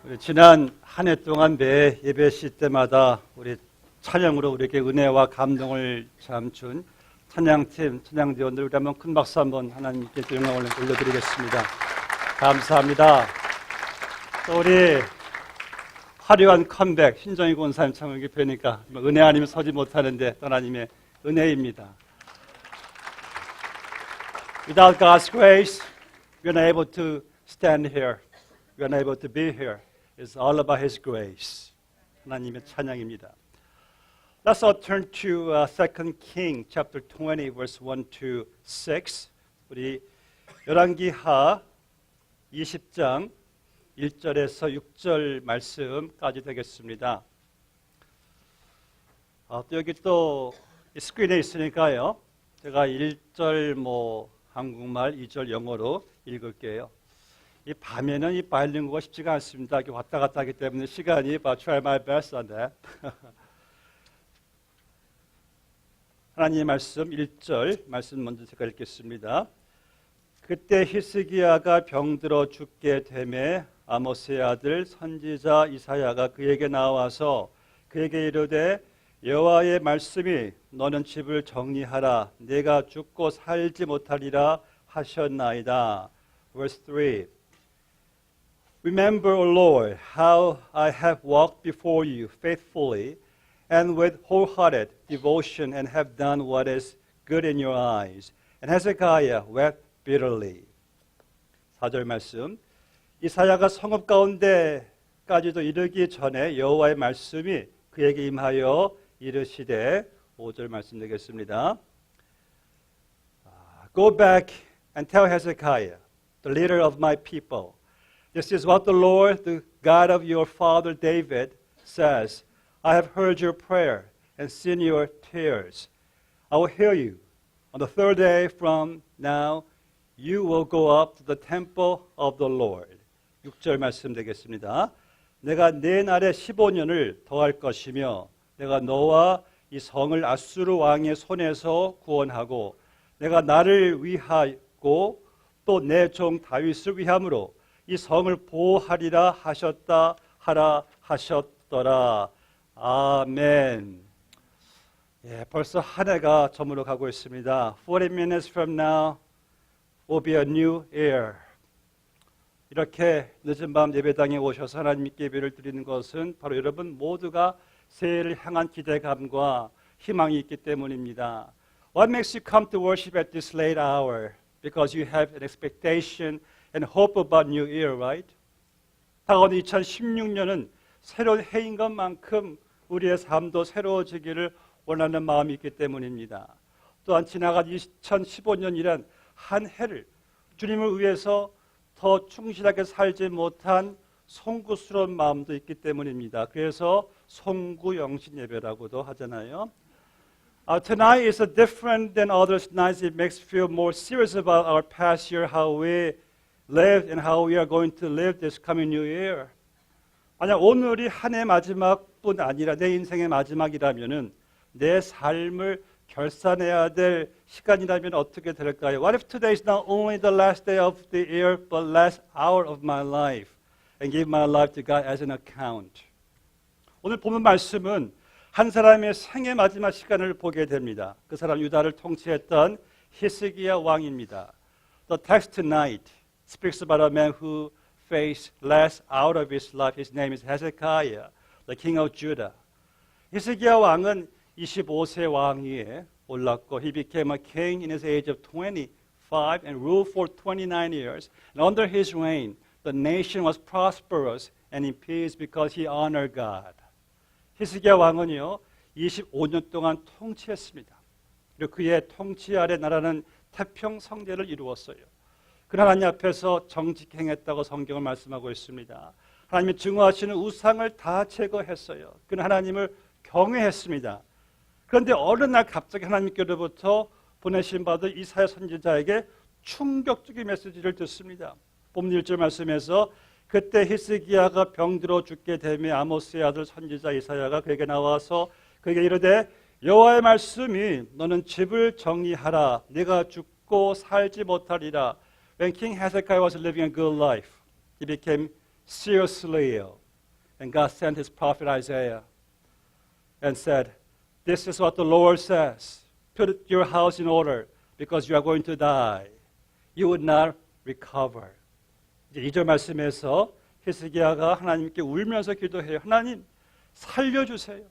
우리 지난 한 해 동안 매 예배 시 때마다 우리 찬양으로 우리에게 은혜와 감동을 참 준 찬양팀, 찬양대원들 우리 한번 큰 박수 한번 하나님께 영광을 올려드리겠습니다. 감사합니다. 또 우리 화려한 컴백 신정희 권사님 참 여기 뵈니까 은혜 아니면 서지 못하는데 하나님의 은혜입니다. Without God's grace, we're not able to stand here. We're not able to be here. It's all about His grace. 하나님의 찬양입니다. Let's all turn to 2 King chapter 20 verse 1 to 6. 우리 열왕기하 20장 1절에서 6절 말씀까지 되겠습니다. 또 여기 또 스크린에 있으니까요. 제가 1절 한국말, 2절 영어로 읽을게요. 이 밤에는 이 바일링구가 쉽지가 않습니다. 이렇게 왔다 갔다 하기 때문에 시간이 try my best on that. 하나님의 말씀 1절 말씀 먼저 제가 읽겠습니다. 그때 히스기야가 병들어 죽게 되매 아모스의 아들 선지자 이사야가 그에게 나와서 그에게 이르되 여호와의 말씀이 너는 집을 정리하라 내가 죽고 살지 못하리라 하셨나이다. Verse 3 Remember, O Lord, how I have walked before you faithfully and with wholehearted devotion and have done what is good in your eyes. And Hezekiah wept bitterly. 4절 말씀. 이사야가 성읍 가운데까지도 이르기 전에 여호와의 말씀이 그에게 임하여 이르시되 5절 말씀 되겠습니다. Go back and tell Hezekiah, the leader of my people, This is what the Lord, the God of your father David, says. I have heard your prayer and seen your tears. I will hear you. On the third day from now, you will go up to the temple of the Lord. 6절 말씀 되겠습니다. 내가 내 날에 15년을 더할 것이며 내가 너와 이 성을 아수르 왕의 손에서 구원하고 내가 나를 위하고 또 내 종 다윗을 위함으로 이 성을 보호하리라 하셨더라. 아멘. 예, 벌써 한 해가 저물어 가고 있습니다. 40 minutes from now will be a new year. 이렇게 늦은 밤 예배당에 오셔서 하나님께 예배를 드리는 것은 바로 여러분 모두가 새해를 향한 기대감과 희망이 있기 때문입니다. What makes you come to worship at this late hour? Because you have an expectation and hope about new year, right? 다가오는 2016년은 새로운 해인 것만큼 우리의 삶도 새로워지기를 원하는 마음이 있기 때문입니다. 또한 지나간 2015년이란 한 해를 주님을 위해서 더 충실하게 살지 못한 송구스러운 마음도 있기 때문입니다. 그래서 송구영신 예배라고도 하잖아요. Tonight is different than other nights. It makes us feel more serious about our past year, how we lived and how we are going to live this coming new year. 만약 오늘이 한 해 마지막뿐 아니라 내 인생의 마지막이라면은 내 삶을 결산해야 될 시간이라면 어떻게 될까요? What if today is not only the last day of the year, but last hour of my life, and give my life to God as an account? 오늘 본문 말씀은 한 사람의 생애 마지막 시간을 보게 됩니다. 그 사람 유다를 통치했던 히스기야 왕입니다. The text tonight speaks about a man who faced last hour of his life. His name is Hezekiah, the king of Judah. 히스기야 왕은 25세 왕위에 올랐고 he became a king in his age of 25 and ruled for 29 years. And under his reign, the nation was prosperous and in peace because he honored God. 히스기야 왕은요 25년 동안 통치했습니다. 그리고 그의 통치 아래 나라는 태평성대를 이루었어요. 그 하나님 앞에서 정직히 행했다고 성경을 말씀하고 있습니다. 하나님이 증오하시는 우상을 다 제거했어요. 그는 하나님을 경외했습니다. 그런데 어느 날 갑자기 하나님께로부터 보내신 받은 이사야 선지자에게 충격적인 메시지를 듣습니다. 본문 1절 말씀에서 그때 히스기야가 병들어 죽게 되며 아모스의 아들 선지자 이사야가 그에게 나와서 그에게 이르되 여호와의 말씀이 너는 집을 정리하라 내가 죽고 살지 못하리라. When King Hezekiah was living a good life, he became seriously ill. And God sent his prophet Isaiah and said, this is what the Lord says. Put your house in order because you are going to die. You would not recover. 이제 2절 말씀에서 히스기야가 하나님께 울면서 기도해요. 하나님 살려주세요.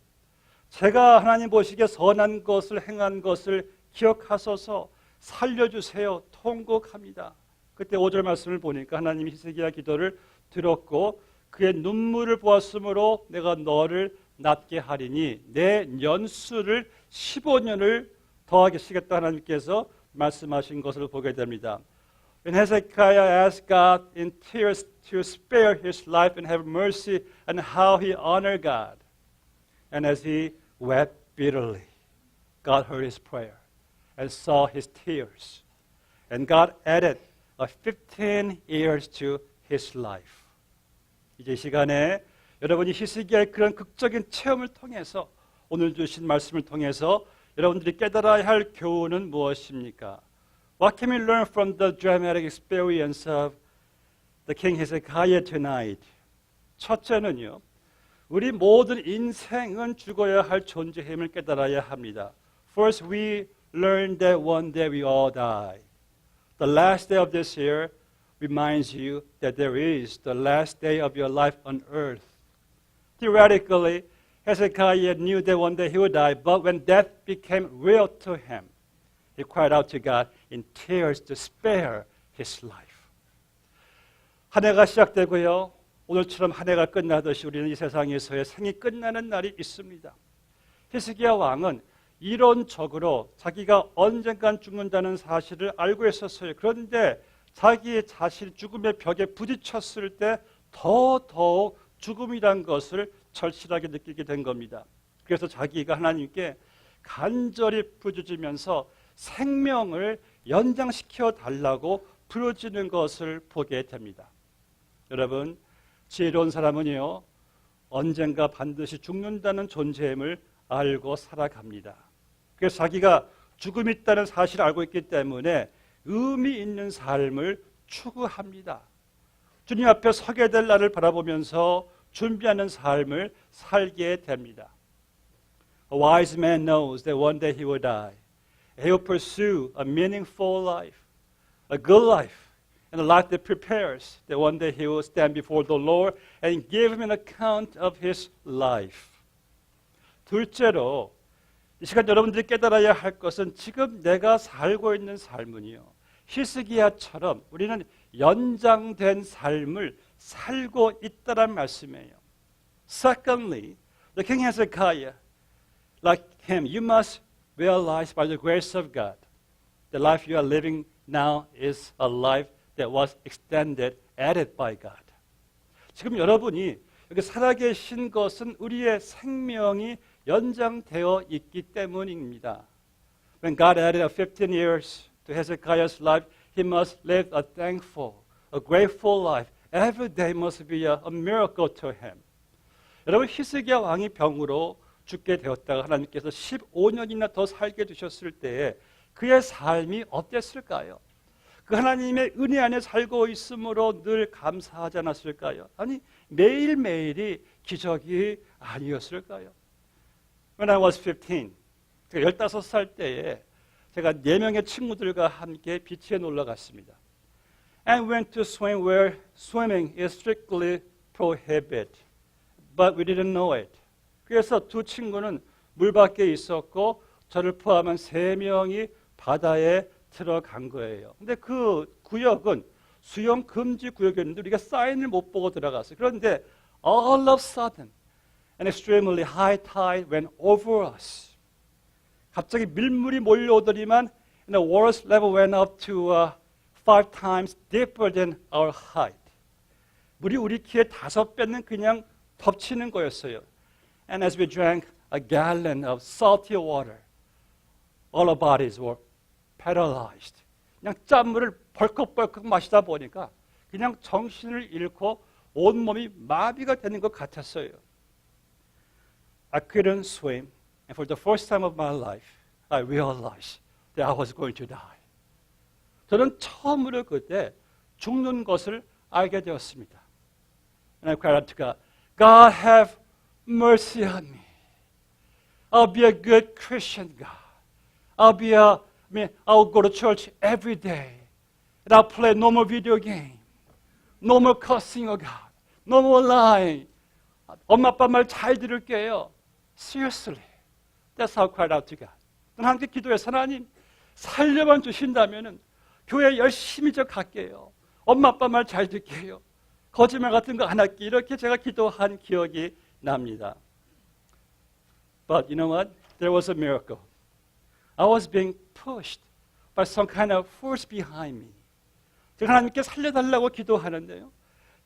제가 하나님 보시기에 선한 것을 행한 것을 기억하소서 살려주세요. 통곡합니다. 그때 5절 말씀을 보니까 하나님이 히스기야 기도를 들었고 그의 눈물을 보았으므로 내가 너를 낫게 하리니 내 년수를 15년을 더하시겠다 하나님께서 말씀하신 것을 보게 됩니다. When Hezekiah asked God in tears to spare his life and have mercy and how he honored God. And as he wept bitterly, God heard his prayer and saw his tears. And God added 15 years to his life. 이제 이 시간에 여러분이 히스기야의 그런 극적인 체험을 통해서 오늘 주신 말씀을 통해서 여러분들이 깨달아야 할 교훈은 무엇입니까? What can we learn from the dramatic experience of the King Hezekiah tonight? 첫째는요, 우리 모든 인생은 죽어야 할 존재임을 깨달아야 합니다. First, we learn that one day we all die. The last day of this year reminds you that there is the last day of your life on earth. Theoretically, Hezekiah knew that one day he would die, but when death became real to him, he cried out to God in tears to spare his life. 한 해가 시작되고요. 오늘처럼 한 해가 끝나듯이 우리는 이 세상에서의 생이 끝나는 날이 있습니다. 히스기야 왕은 이론적으로 자기가 언젠간 죽는다는 사실을 알고 있었어요. 그런데 자기의 자신 죽음의 벽에 부딪혔을 때 더더욱 죽음이란 것을 절실하게 느끼게 된 겁니다. 그래서 자기가 하나님께 간절히 부르짖으면서 생명을 연장시켜 달라고 부르짖는 것을 보게 됩니다. 여러분, 지혜로운 사람은요, 언젠가 반드시 죽는다는 존재임을 알고 살아갑니다. 그래서 자기가 죽음이 있다는 사실을 알고 있기 때문에 의미 있는 삶을 추구합니다. 주님 앞에 서게 될 날을 바라보면서 준비하는 삶을 살게 됩니다. A wise man knows that one day he will die. He will pursue a meaningful life, a good life, and a life that prepares that one day he will stand before the Lord and give him an account of his life. 둘째로, 이 시간 여러분들이 깨달아야 할 것은 지금 내가 살고 있는 삶은요, 히스기야처럼 우리는 연장된 삶을 살고 있다란 말씀이에요. Secondly, the King Hezekiah, like him, you must realize by the grace of God, the life you are living now is a life that was extended, added by God. 지금 여러분이 여기 살아계신 것은 우리의 생명이 연장되어 있기 때문입니다. When God added 15 years to Hezekiah's life, he must live a thankful, a grateful life. Every day must be a miracle to him. 여러분, 히스기야 왕이 병으로 죽게 되었다가 하나님께서 15년이나 더 살게 두셨을 때에 그의 삶이 어땠을까요? 그 하나님의 은혜 안에 살고 있으므로 늘 감사하지 않았을까요? 아니, 매일매일이 기적이 아니었을까요? When I was 15, 제가 15살 때에 제가 4명의 친구들과 함께 비치에 놀러 갔습니다. And went to swim where swimming is strictly prohibited. But we didn't know it. 그래서 두 친구는 물 밖에 있었고 저를 포함한 3명이 바다에 들어간 거예요. 근데 그 구역은 수영 금지 구역이었는데 우리가 사인을 못 보고 들어갔어요. 그런데 all of a sudden an extremely high tide went over us. 갑자기 밀물이 몰려오더니만 and the water's level went up to 5 times deeper than our height. 물이 우리 키에 5배는 그냥 덮치는 거였어요. And as we drank a gallon of salty water, all our bodies were paralyzed. 그냥 짠물을 벌컥벌컥 마시다 보니까 그냥 정신을 잃고 온몸이 마비가 되는 것 같았어요. I couldn't swim, and for the first time of my life, I realized that I was going to die. 저는 처음으로 그때 죽는 것을 알게 되었습니다. And I cried out to God, God have mercy on me. I'll be a good Christian, God. I'll go to church every day. And I'll play no more video game. No more cussing, oh God. No more lying. 엄마 아빠 말 잘 들을게요. Seriously. That's how I cried out to God. 하나님께 기도해서 하나님 살려만 주신다면은 교회 열심히 저 갈게요. 엄마 아빠 말 잘 듣게요. 거짓말 같은 거 안 할게. 이렇게 제가 기도한 기억이 납니다. But you know what? There was a miracle. I was being pushed by some kind of force behind me. 제가 하나님께 살려달라고 기도하는데요.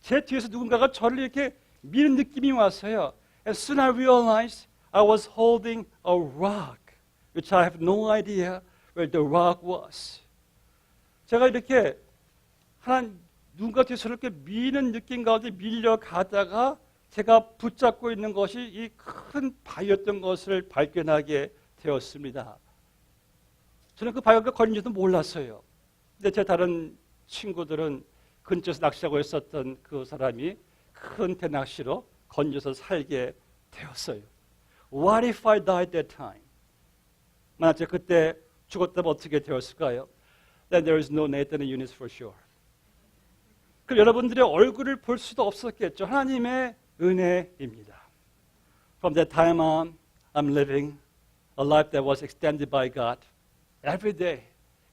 제 뒤에서 누군가가 저를 이렇게 미는 느낌이 왔어요. As soon as I realized I was holding a rock, which I have no idea where the rock was. 제가 이렇게 누군가 뒤에서 이렇게 미는 느낌 가운데 밀려가다가 제가 붙잡고 있는 것이 이 큰 바위였던 것을 발견하게 되었습니다. 저는 그 바위가 걸린지도 몰랐어요. 근데 제 다른 친구들은 근처에서 낚시하고 있었던 그 사람이 큰 대낚시로 건져서 살게 되었어요. What if I died that time? 만약 제가 그때 죽었다면 어떻게 되었을까요? Then there is no Nathan and Eunice for sure. 그럼 여러분들의 얼굴을 볼 수도 없었겠죠. 하나님의 은혜입니다. From that time on, I'm living a life that was extended by God. Every day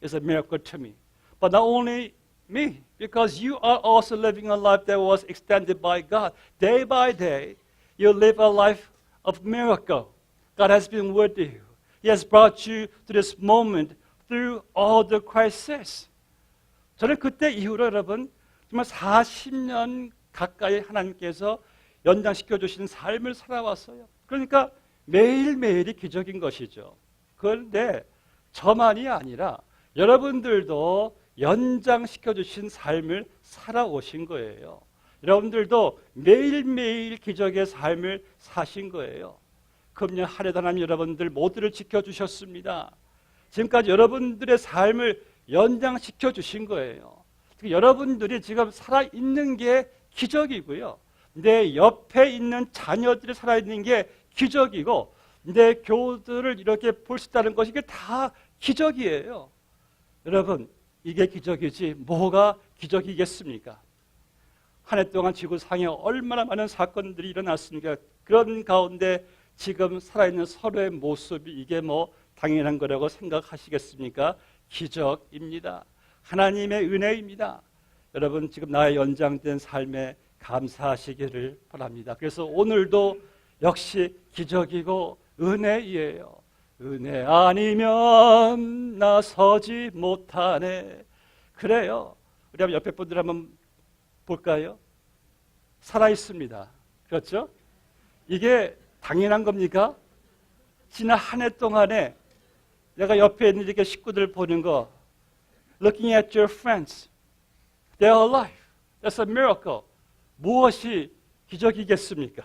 is a miracle to me. But not only me, because you are also living a life that was extended by God. Day by day, you live a life of miracle. God has been with you. He has brought you to this moment through all the crises. 저는 그때 이후로 여러분 정말 40년 가까이 하나님께서 연장시켜 주신 삶을 살아왔어요. 그러니까 매일매일이 기적인 것이죠. 그런데 저만이 아니라 여러분들도 연장시켜 주신 삶을 살아오신 거예요. 여러분들도 매일매일 기적의 삶을 사신 거예요. 금년 한 해도 하나님 여러분들 모두를 지켜주셨습니다. 지금까지 여러분들의 삶을 연장시켜 주신 거예요. 여러분들이 지금 살아있는 게 기적이고요. 내 옆에 있는 자녀들이 살아있는 게 기적이고 내 교들을 이렇게 볼 수 있다는 것이 이게 다 기적이에요. 여러분 이게 기적이지 뭐가 기적이겠습니까? 한 해 동안 지구상에 얼마나 많은 사건들이 일어났습니까? 그런 가운데 지금 살아있는 서로의 모습이 이게 뭐 당연한 거라고 생각하시겠습니까? 기적입니다. 하나님의 은혜입니다. 여러분 지금 나의 연장된 삶에 감사하시기를 바랍니다. 그래서 오늘도 역시 기적이고 은혜이에요. 은혜 아니면 나 서지 못하네. 그래요. 우리 한번 옆에 분들 한번 볼까요? 살아있습니다. 그렇죠? 이게 당연한 겁니까? 지난 한 해 동안에 내가 옆에 있는 이렇게 식구들 보는 거 Looking at your friends, they are alive. That's a miracle. 무엇이 기적이겠습니까?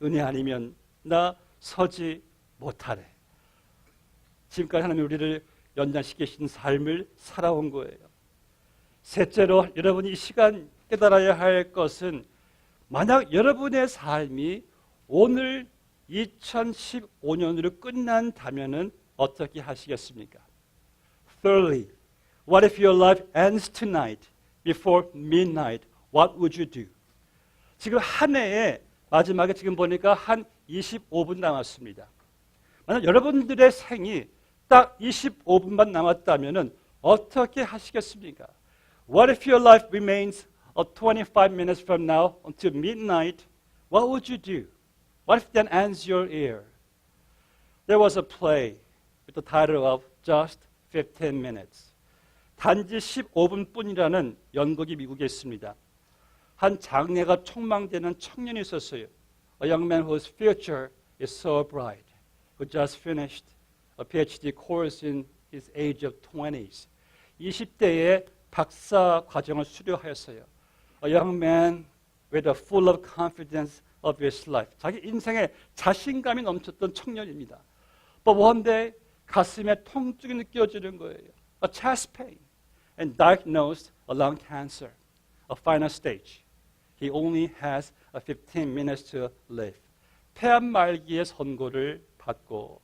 은혜 아니면 나 서지 못하네. 지금까지 하나님 우리를 연장시키신 삶을 살아온 거예요. 셋째로 여러분이 이 시간 깨달아야 할 것은 만약 여러분의 삶이 오늘 2015년으로 끝난다면 어떻게 하시겠습니까? Thirdly, what if your life ends tonight before midnight? What would you do? 지금 한 해에 마지막에 지금 보니까 한 25분 남았습니다. 만약 여러분들의 생이 딱 25분만 남았다면 어떻게 하시겠습니까? What if your life remains 25 minutes from now until midnight? What would you do? What if that ends your year? There was a play with the title of Just 15 Minutes. 단지 15분뿐이라는 연극이 미국에 있습니다. 한 장래가 촉망되는 청년이 있었어요. A young man whose future is so bright, who just finished a PhD course in his age of 20s. 20대에 박사 과정을 수료하였어요. A young man with a full of confidence of his life. 자기 인생에 자신감이 넘쳤던 청년입니다. But one day 가슴에 통증이 느껴지는 거예요. A chest pain and diagnosed a lung cancer, a final stage. He only has 15 minutes to live. 폐암 말기의 선고를 받고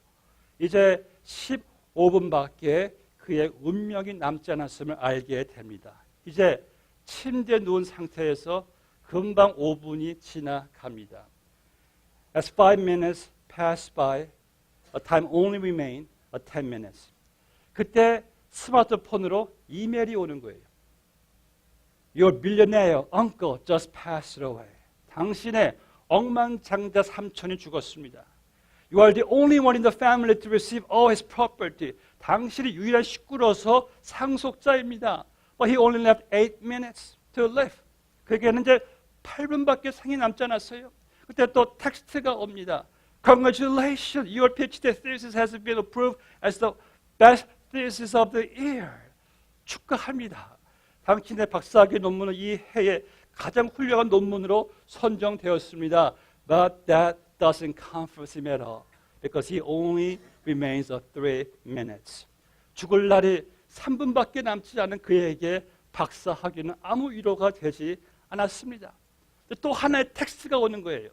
이제 15분밖에 그의 운명이 남지 않았음을 알게 됩니다. 이제 침대에 누운 상태에서 금방 5분이 지나갑니다. As 5 minutes pass by, a time only remained 10 minutes. 그때 스마트폰으로 이메일이 오는 거예요. Your billionaire uncle just passed away. 당신의 억만장자 삼촌이 죽었습니다. You are the only one in the family to receive all his property. 당신이 유일한 식구로서 상속자입니다. But he only left 8 minutes to live. 그에게는 이제 8분밖에 생이 남지 않았어요. 그때 또 텍스트가 옵니다. Congratulations, your PhD thesis has been approved as the best thesis of the year. 축하합니다. 당신의 박사학위 논문은 이 해의 가장 훌륭한 논문으로 선정되었습니다. But that doesn't comfort him at all because he only remains 3 minutes. 죽을 날이 3분밖에 남지 않은 그에게 박사학위는 아무 위로가 되지 않았습니다. 또 하나의 텍스트가 오는 거예요.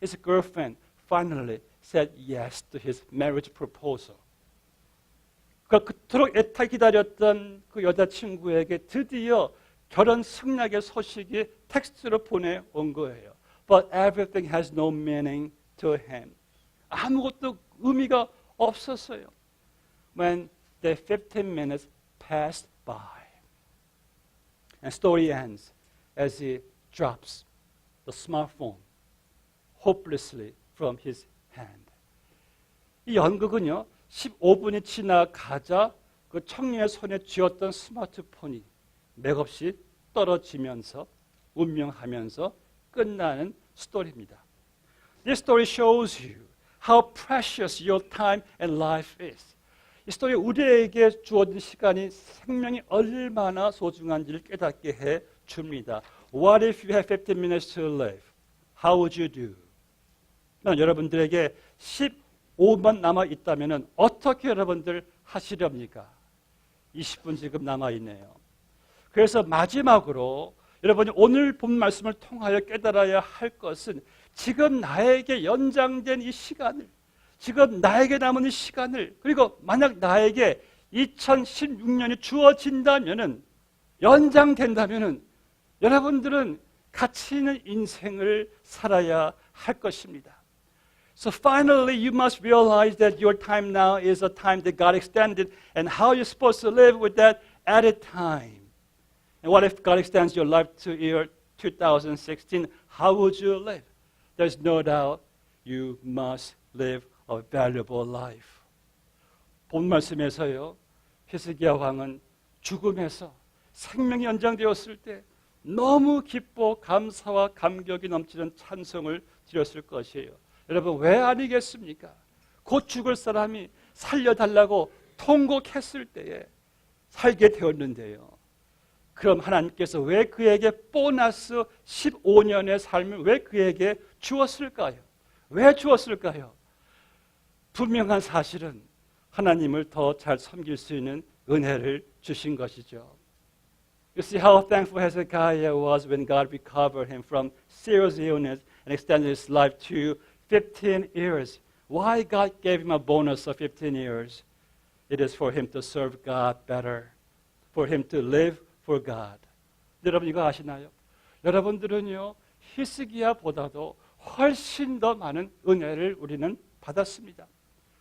His girlfriend finally said yes to his marriage proposal. 그토록 애타게 기다렸던 그 여자친구에게 드디어 결혼 승낙의 소식이 텍스트로 보내온 거예요. But everything has no meaning to him. 아무것도 의미가 없었어요. When the 15 minutes passed by. And story ends as he drops the smartphone hopelessly from his hand. 이 연극은요, 15분이 지나가자 그 청년의 손에 쥐었던 스마트폰이 맥없이 떨어지면서 운명하면서 끝나는 스토리입니다. This story shows you how precious your time and life is. 이 스토리 우리에게 주어진 시간이 생명이 얼마나 소중한지를 깨닫게 해 줍니다. What if you have 15 minutes to live? How would you do? 여러분들에게 15분 남아 있다면 어떻게 여러분들 하시렵니까? 20분 지금 남아 있네요. 그래서 마지막으로 여러분이 오늘 본 말씀을 통하여 깨달아야 할 것은 지금 나에게 연장된 이 시간을, 지금 나에게 남은 이 시간을, 그리고 만약 나에게 2016년이 주어진다면, 연장된다면 여러분들은 가치 있는 인생을 살아야 할 것입니다. So finally, you must realize that your time now is a time that God extended, and how you're supposed to live with that added time. And what if God extends your life to year 2016? How would you live? There's no doubt you must live a valuable life. 본 말씀에서요, 히스기야 왕은 죽음에서 생명이 연장되었을 때 너무 기뻐 감사와 감격이 넘치는 찬송을 드렸을 것이에요. 여러분, 왜 아니겠습니까? 곧 죽을 사람이 살려달라고 통곡했을 때에 살게 되었는데요. 그럼 하나님께서 왜 그에게 보너스 15년의 삶을 왜 그에게 주었을까요? 왜 주었을까요? 분명한 사실은 하나님을 더 잘 섬길 수 있는 은혜를 주신 것이죠. You see how thankful Hezekiah was when God recovered him from serious illness and extended his life to 15 years. Why God gave him a bonus of 15 years? It is for him to serve God better, for him to live for God. 여러분 이거 아시나요? 여러분들은요, 히스기야보다도 훨씬 더 많은 은혜를 우리는 받았습니다.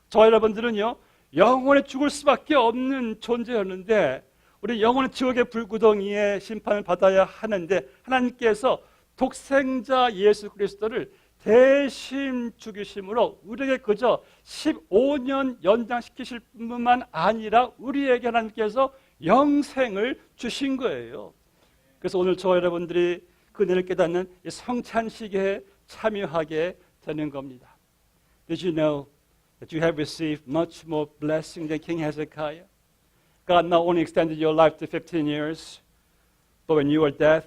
저 여러분들은요, 영원히 죽을 수밖에 없는 존재였는데 우리 영원히 지옥의 불구덩이에 심판을 받아야 하는데 하나님께서 독생자 예수 그리스도를 대신 죽이심으로 우리에게 그저 15년 연장시키실 뿐만 아니라 우리에게 하나님께서 영생을 주신 거예요. 그래서 오늘 저 여러분들이 그 은혜를 깨닫는 이 성찬식에 참여하게 되는 겁니다. Did you know that you have received much more blessing than King Hezekiah? God not only extended your life to 15 years, but when you were dead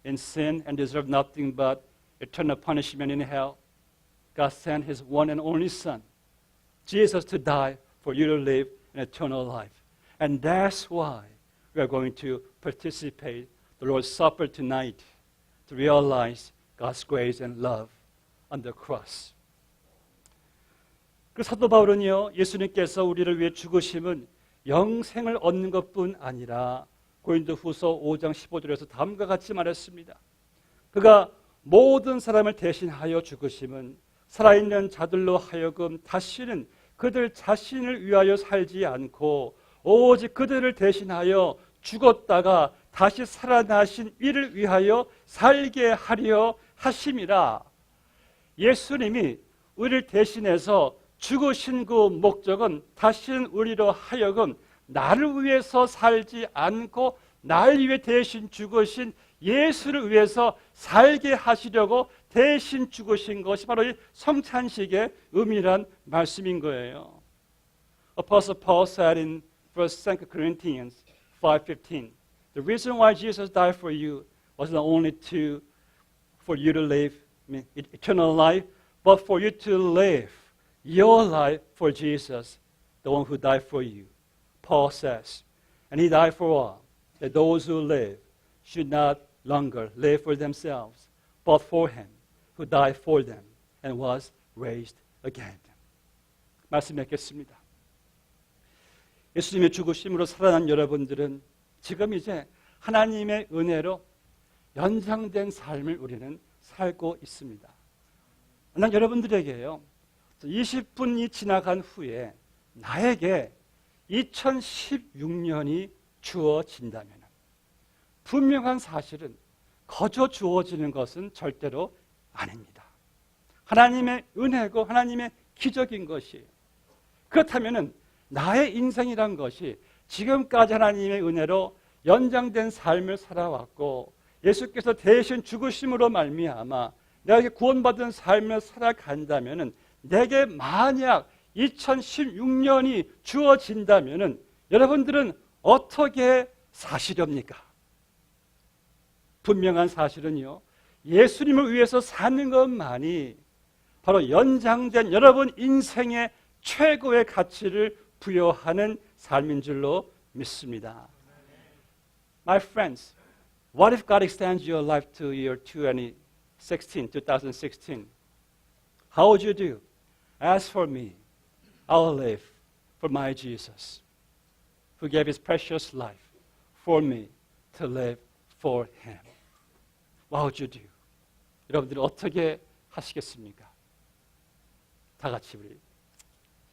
in sin and deserved nothing but eternal punishment in hell, God sent His one and only Son, Jesus, to die for you to live an eternal life. And that's why we are going to participate the Lord's Supper tonight, to realize God's grace and love on the cross. 그 사도 바울은요, 예수님께서 우리를 위해 죽으심은 영생을 얻는 것뿐 아니라 고린도후서 5장 15절에서 다음과 같이 말했습니다. 그가 모든 사람을 대신하여 죽으심은 살아있는 자들로 하여금 다시는 그들 자신을 위하여 살지 않고 오직 그들을 대신하여 죽었다가 다시 살아나신 이를 위하여 살게 하려 하심이라. 예수님이 우리를 대신해서 죽으신 그 목적은 다시는 우리로 하여금 나를 위해서 살지 않고 날 위해 대신 죽으신 예수를 위해서 살게 하시려고 대신 죽으신 것이 바로 이 성찬식의 의미란 말씀인 거예요. Apostle Paul said in 1 Corinthians 5:15, the reason why Jesus died for you was not only for you to live eternal life, but for you to live your life for Jesus, the one who died for you. Paul says, and he died for all, that those who live should not longer live for themselves, but for him who died for them and was raised again. 말씀 맺겠습니다. 예수님의 죽으심으로 살아난 여러분들은 지금 이제 하나님의 은혜로 연장된 삶을 우리는 살고 있습니다. 난 여러분들에게요, 20분이 지나간 후에 나에게 2016년이 주어진다면 분명한 사실은 거저 주어지는 것은 절대로 아닙니다. 하나님의 은혜고 하나님의 기적인 것이에요. 그렇다면 나의 인생이란 것이 지금까지 하나님의 은혜로 연장된 삶을 살아왔고 예수께서 대신 죽으심으로 말미암아 내가 구원받은 삶을 살아간다면 내게 만약 2016년이 주어진다면 여러분들은 어떻게 사시렵니까? 분명한 사실은요, 예수님을 위해서 사는 것만이 바로 연장된 여러분 인생의 최고의 가치를 부여하는 삶인 줄로 믿습니다. My friends, what if God extends your life to year 2016? How would you do? As for me, I'll live for my Jesus, who gave his precious life for me to live for him. What would you do? 여러분들이 어떻게 하시겠습니까? 다 같이 우리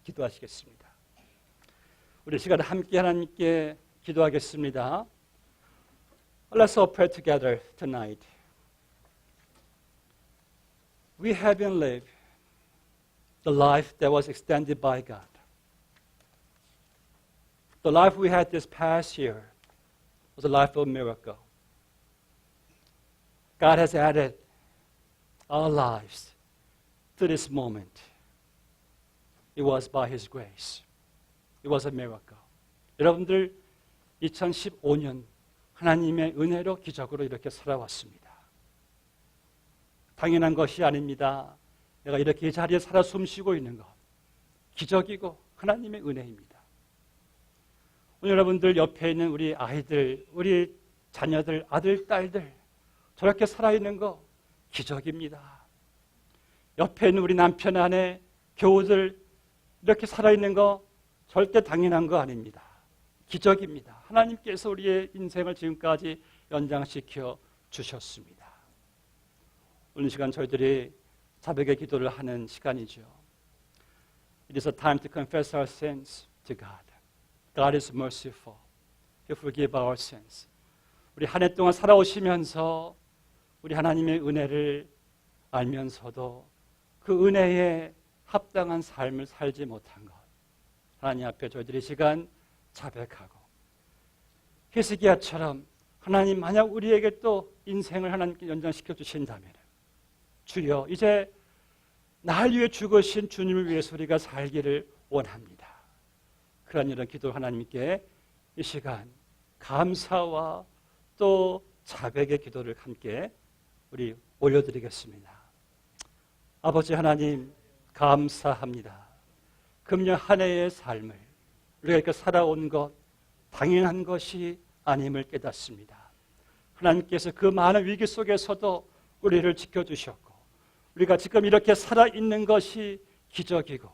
기도하시겠습니다. 우리 시간에 함께 하나님께 기도하겠습니다. Let's all pray together tonight. We haven't lived the life that was extended by God. The life we had this past year was a life of miracle. God has added our lives to this moment. It was by His grace. It was a miracle. 여러분들 2015년 하나님의 은혜로 기적으로 이렇게 살아왔습니다. 당연한 것이 아닙니다. 내가 이렇게 이 자리에 살아 숨쉬고 있는 것 기적이고 하나님의 은혜입니다. 오늘 여러분들 옆에 있는 우리 아이들, 우리 자녀들, 아들, 딸들 저렇게 살아있는 거 기적입니다. 옆에 있는 우리 남편, 아내, 교우들 이렇게 살아있는 거 절대 당연한 거 아닙니다. 기적입니다. 하나님께서 우리의 인생을 지금까지 연장시켜 주셨습니다. 오늘 시간 저희들이 자백의 기도를 하는 시간이죠. It is a time to confess our sins to God. God is merciful. He forgive our sins. 우리 한 해 동안 살아오시면서 우리 하나님의 은혜를 알면서도 그 은혜에 합당한 삶을 살지 못한 것 하나님 앞에 저희들이 시간 자백하고 히스기야처럼 하나님 만약 우리에게 또 인생을 하나님께 연장시켜 주신다면 주여 이제 날 위해 죽으신 주님을 위해서 우리가 살기를 원합니다. 그런 이런 기도 하나님께 이 시간 감사와 또 자백의 기도를 함께 우리 올려드리겠습니다. 아버지 하나님 감사합니다. 금년 한 해의 삶을 우리가 이렇게 살아온 것 당연한 것이 아님을 깨닫습니다. 하나님께서 그 많은 위기 속에서도 우리를 지켜주셨고 우리가 지금 이렇게 살아있는 것이 기적이고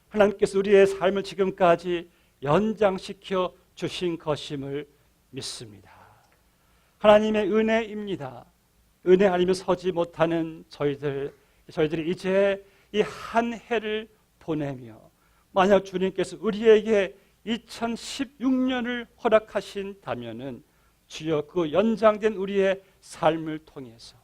하나님께서 우리의 삶을 지금까지 연장시켜 주신 것임을 믿습니다. 하나님의 은혜입니다. 은혜 아니면 서지 못하는 저희들이 이제 이 한 해를 보내며 만약 주님께서 우리에게 2016년을 허락하신다면은 주여 그 연장된 우리의 삶을 통해서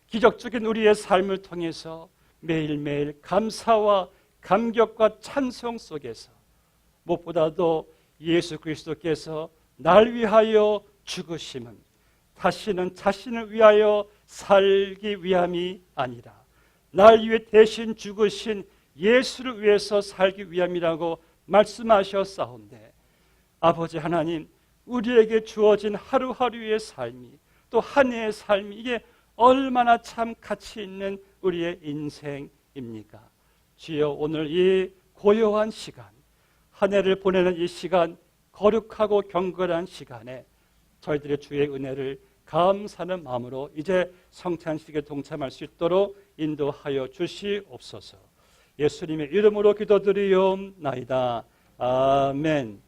기적적인 우리의 삶을 통해서 매일매일 감사와 감격과 찬송 속에서 무엇보다도 예수 그리스도께서 날 위하여 죽으심은 다시는 자신을 위하여 살기 위함이 아니라 날 위해 대신 죽으신 예수를 위해서 살기 위함이라고 말씀하셨사온데 아버지 하나님 우리에게 주어진 하루하루의 삶이 또 한 해의 삶이 이게 얼마나 참 가치 있는 우리의 인생입니까? 주여 오늘 이 고요한 시간 한 해를 보내는 이 시간 거룩하고 경건한 시간에 저희들의 주의 은혜를 감사하는 마음으로 이제 성찬식에 동참할 수 있도록 인도하여 주시옵소서. 예수님의 이름으로 기도드리옵나이다. 아멘.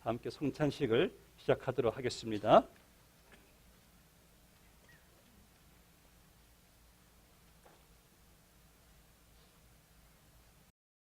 다 함께 성찬식을 시작하도록 하겠습니다.